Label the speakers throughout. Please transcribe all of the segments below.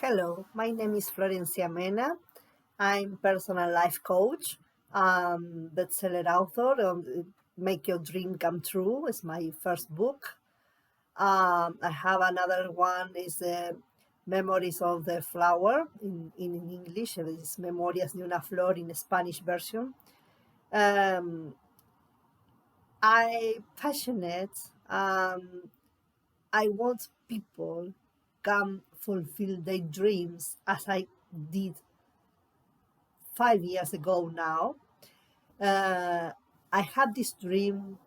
Speaker 1: Hello, my name is Florencia Mena. I'm personal life coach, bestseller author. Make Your Dream Come True is my first book. I have another one is Memories of the Flower in English. It's Memorias de una Flor in Spanish version. Um, I passionate. I want people can fulfill their dreams as I did 5 years ago now. Uh, I had this dream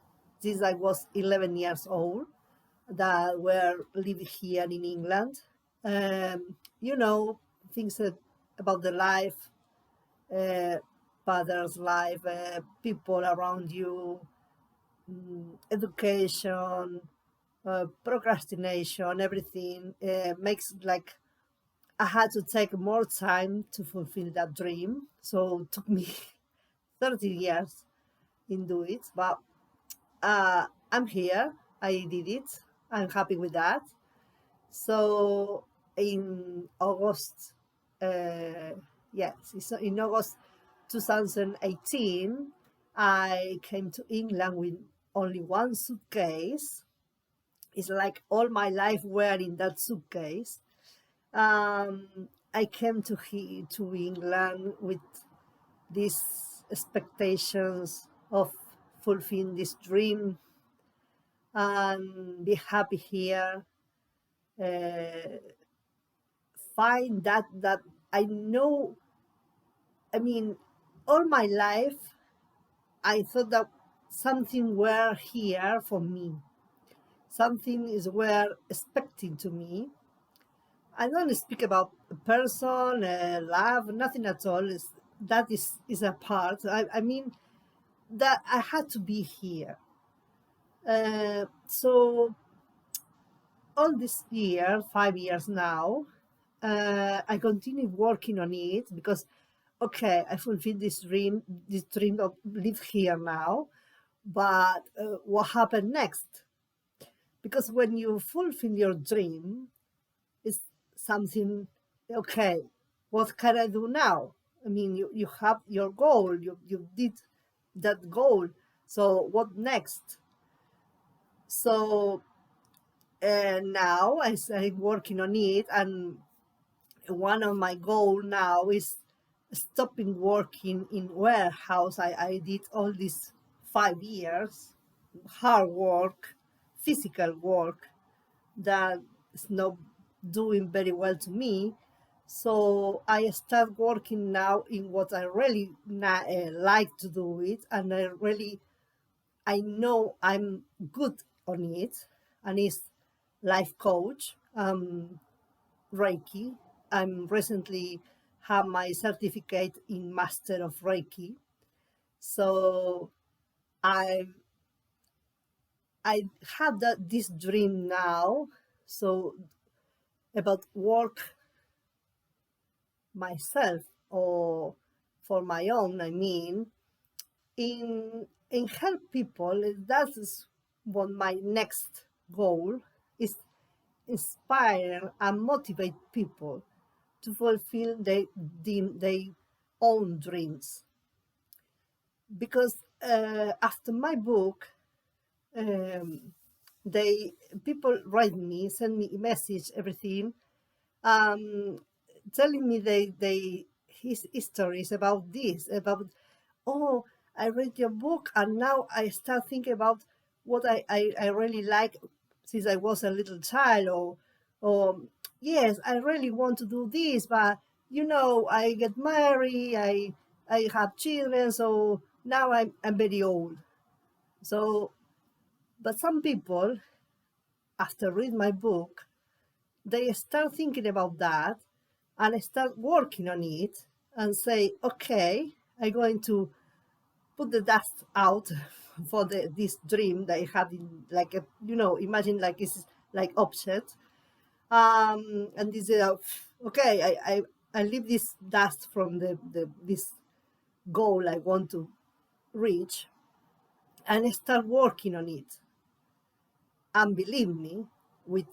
Speaker 1: since I was 11 years old that were living here in England. You know, things about the life, uh, father's life, people around you, education, procrastination, everything makes like I had to take more time to fulfill that dream. So it took me 30 years in do it, but I'm here. I did it. I'm happy with that. So in August, uh, yes, in August 2018, I came to England with only one suitcase. It's like all my life were in that suitcase. I came to England with these expectations of fulfilling this dream and be happy here. Uh, find that I know. I mean, all my life I thought that something were here for me. Something is were expecting to me. I don't speak about a person, love, nothing at all. That is a part. I mean that I had to be here. So all this year, 5 years now, I continue working on it because, okay, I fulfilled this dream of live here now. But what happened next? Because when you fulfill your dream, it's something, okay, what can I do now? I mean, you have your goal, you did that goal. So what next? So now I'm working on it, and one of my goal now is stopping working in warehouse. I did all these 5 years hard work, physical work that is not doing very well to me. So I start working now in what I really like to do it, and I know I'm good on it, and it's life coach, Reiki. I'm recently have my certificate in Master of Reiki. So I I have this dream now. So about work myself or for my own. I mean, in help people. That is what my next goal is: inspire and motivate people to fulfill their own dreams. Because after my book, um, they people write me, send me a message, everything, um, telling me his stories about this, about, oh, I read your book and now I start thinking about what I really like since I was a little child, or yes, I really want to do this, but I get married, I have children, so now I'm very old. So, but some people, after read my book, they start thinking about that and start working on it and say, okay, I'm going to put the dust out for this dream that I had in like a, imagine like it's like object. And this is, okay, I leave this dust from this goal I want to reach and start working on it. And believe me, with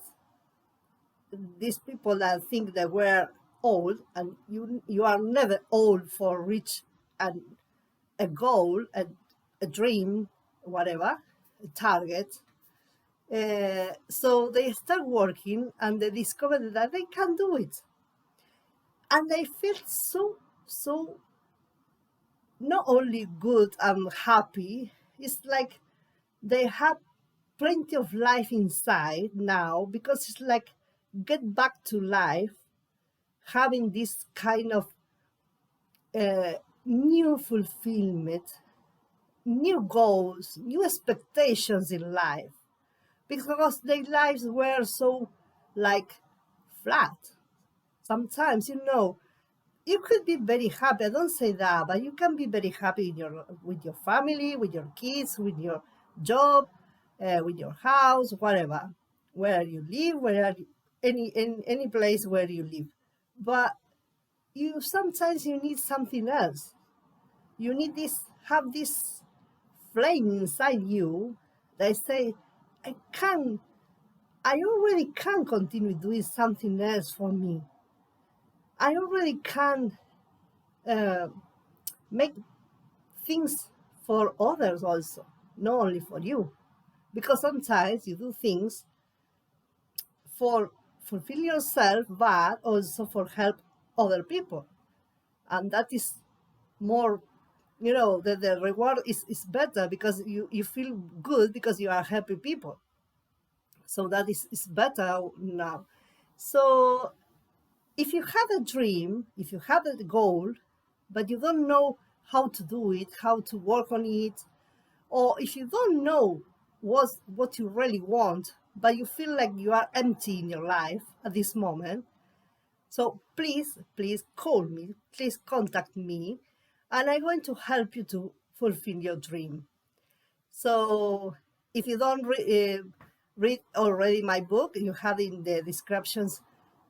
Speaker 1: these people that think that we're old, and you are never old for reach an, a goal, a dream, whatever, a target. So they start working and they discover that they can do it. And they feel so not only good and happy, it's like they have plenty of life inside now, because it's like get back to life, having this kind of uh, new fulfillment, new goals, new expectations in life, because their lives were so like flat. Sometimes, you could be very happy. I don't say that, but you can be very happy in with your family, with your kids, with your job, with your house, whatever, where you live, where any place where you live. But you sometimes you need something else. You need this have this flame inside you that say, I can I already can continue doing something else for me. I already can uh, make things for others also, not only for you. Because sometimes you do things for fulfill yourself, but also for help other people. And that is more, the reward is better, because you feel good because you are happy people. So that is better now. So if you have a dream, if you have a goal, but you don't know how to do it, how to work on it, or if you don't know what you really want, but you feel like you are empty in your life at this moment, so please call me, please contact me, and I'm going to help you to fulfill your dream. So if you don't read already my book, you have in the descriptions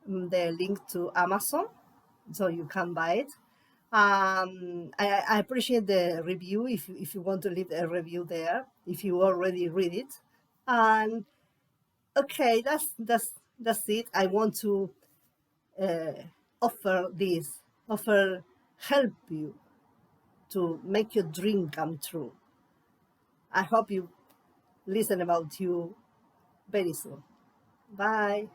Speaker 1: the link to Amazon, so you can buy it. I appreciate the review, if you want to leave a review there, if you already read it. And okay, that's it. I want to uh, offer this, offer help you to make your dream come true. I hope you listen about you very soon. Bye.